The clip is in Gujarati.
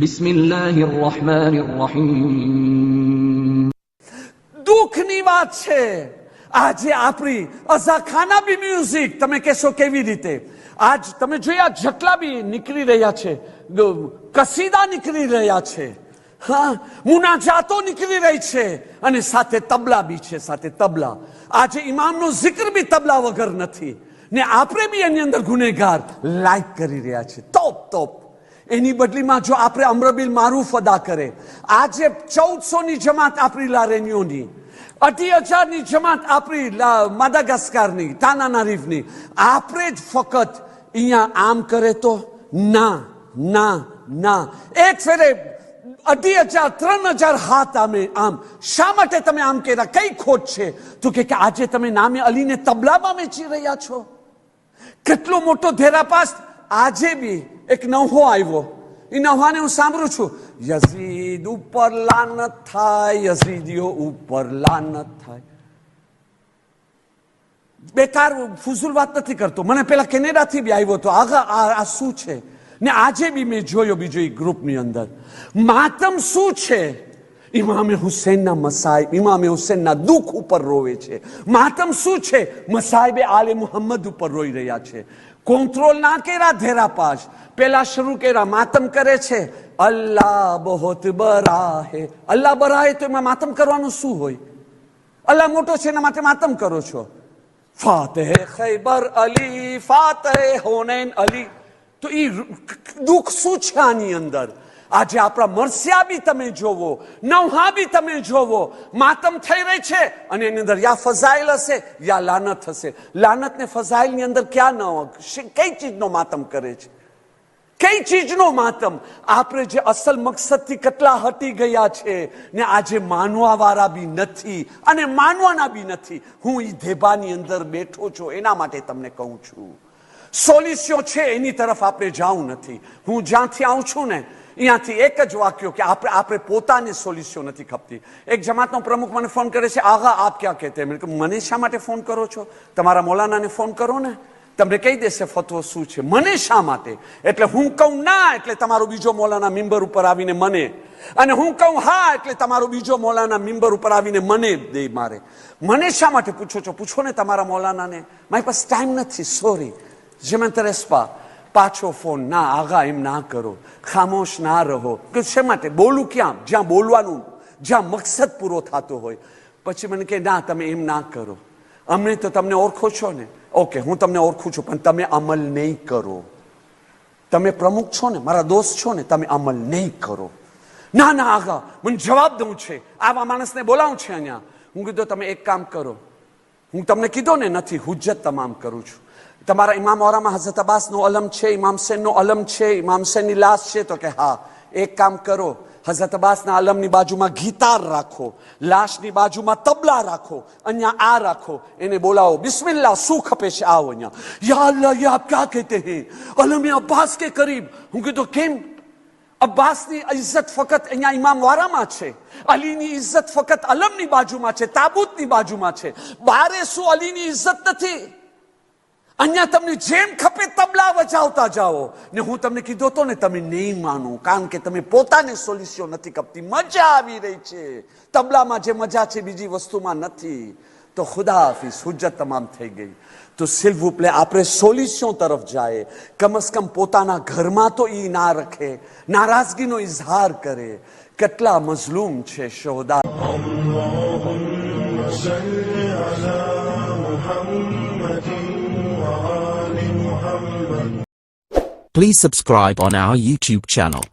બિસ્મિલ્લાહિર રહમાનિર રહીમ. દુઃખની વાત છે આજે આપણી અઝાખાના બી મ્યુઝિક તમે કહેશો કેવી રીતે આજ તમે જોયા જેટલા બી નીકળી રહ્યા છે કસીદા નીકળી રહ્યા છે હા મુનાજાતો નીકળી રહી છે અને સાથે તબલા બી છે સાથે તબલા આજે ઇમામનો zikr બી તબલા વગર નથી ને આપણે બી એની અંદર ગુનેગાર લાઈક કરી રહ્યા છે તોપ એની બદલીમાં જો આપણે અમરબિલ મારૂફ અદા કરે આજે 1400 ની જમાત આપણી લારેનીઓની 2,000 ની જમાત આપણી માદાગાસ્કારની તાનાનારીફની આપણે જ ફક્ત અહીંયા આમ કરે તો ના એક ફેરે 2,000 3,000 હાથ આમ શા માટે તમે આમ કર્યા કઈ ખોટ છે તો કે આજે તમે નામે અલીને તબલામાં વેચી રહ્યા છો કેટલો મોટો ધેરાપાસ આજે બી એક નવહો આવ્યો એ નવહાને હું સાંભળું છું યઝીદ ઉપર લાનત થાય યઝીદીઓ ઉપર લાનત થાય બેકાર ફુઝુલ વાત નથી કરતો મને પેલા કેનેડાથી બી આવ્યો તો આગા આ શું છે ને આજે બી મેં જોયો બીજો એક ગ્રુપની અંદર માતમ શું છે ઇમામે હુસૈનના મસાઈબ ઇમામે હુસૈનના દુઃખ ઉપર રોવે છે માતમ શું છે મસાઈબે આલે મુહમ્મદ ઉપર રોઈ રહ્યા છે કંટ્રોલ ના કર્યા ધેરાપાશ પેલા શરૂ કર્યા માતમ કરે છે અલ્લાહ બહોત બરા હે અલ્લાહ બરા હે તો એમાં માતમ કરવાનું શું હોય અલ્લાહ મોટો છે એના માટે માતમ કરો છો ફાતહ ખૈબર અલી ફાતહ હુનૈન અલી તો એ દુઃખ શું છે આની અંદર આજે આપણા મરસિયા બી તમે જોવો નવહા બી તમે જોવો માતમ થઈ રહી છે અને એની અંદર યા ફઝાઇલ હશે યા લાનત હશે લાનત ને ફઝાઇલ ની અંદર ક્યાં ન કઈ ચીજનો માતમ કરે છે કઈ ચીજનો માતમ આપણે જે અસલ મકસદથી કેટલા હટી ગયા છે ને આજે માનવા વાળા બી નથી અને માનવાના બી નથી હું ઈ ધેબાની અંદર બેઠો છું એના માટે તમને કહું છું સોલ્યુશન છે એની તરફ આપણે જાવું નથી હું જ્યાંથી આવું છું ને અહીંયાથી એક જ વાક્યો કે આપણે પોતાને સોલ્યુશન નથી ખપતી એક જમાતનો પ્રમુખ મને ફોન કરે છે આગા આપ ક્યાં કહેતે મને શા માટે ફોન કરો છો તમારા મૌલાનાને ફોન કરો ને તમને કહી દેશે ફતવો શું છે મને શા માટે એટલે હું કહું ના એટલે તમારો બીજો મૌલાના મિંબર ઉપર આવીને મને અને હું કહું હા એટલે તમારો બીજો મૌલાના મિંબર ઉપર આવીને મને દે મારે મને શા માટે પૂછો છો પૂછો ને તમારા મૌલાનાને મારી પાસે ટાઈમ નથી સોરી જે મેં તરેસપા પાછો ફોન ના આગા એમ ના કરો ખામોશ ના રહો કે શા માટે બોલું ક્યાં જ્યાં બોલવાનું જ્યાં મકસદ પૂરો થતો હોય પછી મને કહે ના તમે એમ ના કરો અમને તો તમને ઓળખો છો ને ઓકે હું તમને ઓળખું છું પણ તમે અમલ નહીં કરો તમે પ્રમુખ છો ને મારા દોસ્ત છો ને તમે અમલ નહીં કરો ના આગા મને જવાબ દઉં છે આવા માણસને બોલાવું છે અહીંયા હું કીધું તમે એક કામ કરો હું તમને કીધો ને નથી હુજ્જત તમામ કરું છું તમારા ઇમામ ઓરામાં હઝરત અબ્બાસનો અલમ છે ઇમામ હુસૈનનો અલમ છે ઇમામ હુસૈનની લાશ છે તો કે હા એક કામ કરો હઝરત અબ્બાસના અલમની બાજુમાં ગિટાર રાખો લાશની બાજુમાં તબલા રાખો અહીંયા આ રાખો એને બોલાવો બિસ્મિલ્લાહ શું ખપે છે આવો અહીંયા યા અલ્લાહ યે આપ ક્યા કહેતે હે અલમ અબ્બાસ કે કરીબ હું કીધું કેમ અબ્બાસની ઇજ્જત ફક્ત અહીંયા ઇમામ વારામાં છે અલીની ઇજ્જત ફક્ત અલમની બાજુમાં છે તાબૂતની બાજુમાં છે બારે શું અલીની ઇજ્જત નથી અહીંયા તમને જેમ ખપે તબલા વજાવતા જાઓ ને હું તમને કીધો તો ને તમે નહીં માનો કારણ કે તમે પોતાને સોલ્યુશન નથી કપતી મજા આવી રહી છે તબલામાં જે મજા છે બીજી વસ્તુમાં નથી તો ખુદા હાફિઝ હુજ્જત તમામ થઈ ગઈ તો સિલ vous plaît આપણે સોલ્યુશન તરફ જાય કમસ કમ પોતાના ઘરમાં તો ઈ ના રખે નારાજગીનો ઇઝહાર કરે કેટલા મઝલૂમ છે શોહદા Please subscribe on our YouTube channel.